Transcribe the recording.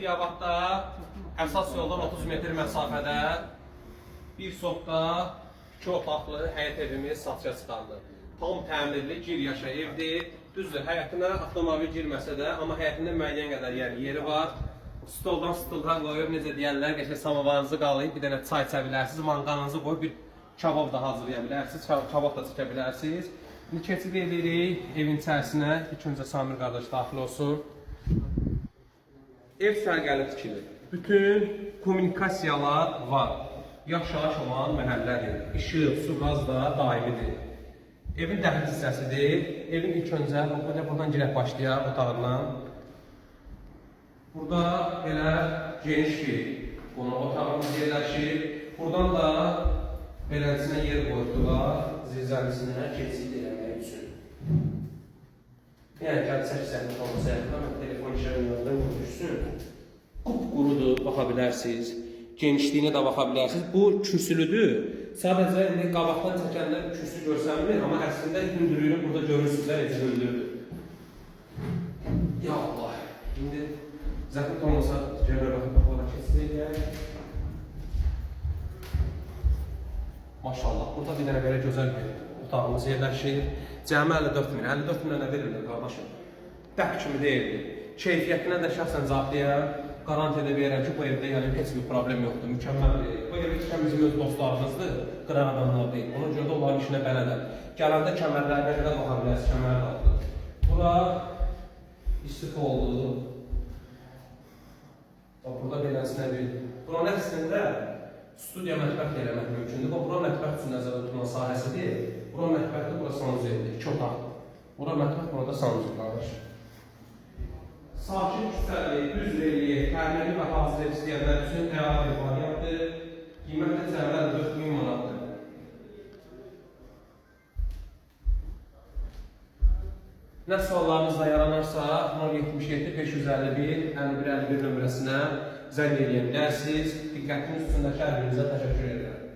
Diyarbakırda əsas yoldan 30 metr məsafədə bir sotda 2 otaqlı həyət evimiz satışa çıxardı. Tam təmirli, gir yaşa evdir. Düzdür, həyətinə avtomobil girməsə də, amma həyətində müəyyən qədər yeri var. Stoldan stulğa qoyub, necə deyərlər, qəşəng samovarınızı qalayıb, bir dənə çay içə bilərsiniz, manqanınızı qoyub bir kabab da hazırlaya bilərsiniz, kabab da çəkə bilərsiniz. İndi keçid edirik evin içərisinə. İlk öncə Samir qardaş daxil olsun. Ev sərgəli tikilir. Bütün kommunikasiyalar var. Yaşayış olan məhəllədir. İşıq, su, qaz da daimidir. Evin dəhliz hissəsidir. Evin ilk öncə buradan girək başlayaq otağından. Burada belə geniş bir qonaq otağımız yerləşir. Buradan da beləsinə yer qoydular. Zirzəlisinə keçid eləmək üçün. Yəni gəldi 8 olmasa yaxından telefon işlərin yanında vurmuşsun. Qupqurudur, baxa bilərsiniz. Genişliyinə də baxa bilərsiniz. Bu kürsülüdür. Sadəcə indi qabaqdan çəkənlər kürsü görsənmir, amma əslində hündürlüyünü burada görürsünüz, necə hündürdür. Ya Allah! İndi zəhmət olmasa gəlirə baxmalara keçid edək. Maşallah, burada bir dənə belə gözəl bir otağımız yerləşir. Cəmi 54 min. 54 minə nə verirlər qardaşım? Dəb kimi deyildi. Keyfiyyətinə də şəxsən cavablayam. Garantiya da verirəm ki, bu evdə yəni heç bir problem yoxdur. Mükəmməl bir ev. Bu evi tikən bizim öz dostlarımızdır. Qıran adamlar deyil. Ona görə də onların işinə bələdəm. Gələndə kəmərlərinə qədər baxa bilərsiniz, kəmər qaldı. Bura istifa oldu. Burada beləsinə bir. Buranın əslində studiya mətbəx eləmək mümkündür. Bura mətbəx üçün nəzərdə tutulan sahəsidir. Bura mətbəxdir, bura sanuzeldir. 2 otaq. Bura mətbəx, burada sanuzel qardaş. Sakin küçəli, düzreli, təmirli və hazır istəyənlər üçün əlavə variantdır. Qiymətli cəmlər 4000 manatdır. Nə suallarınızda yaranarsa 077 551 5151 nömrəsinə zəng edə bilərsiniz. Diqqətiniz üçün də şərhinizə təşəkkür edirəm.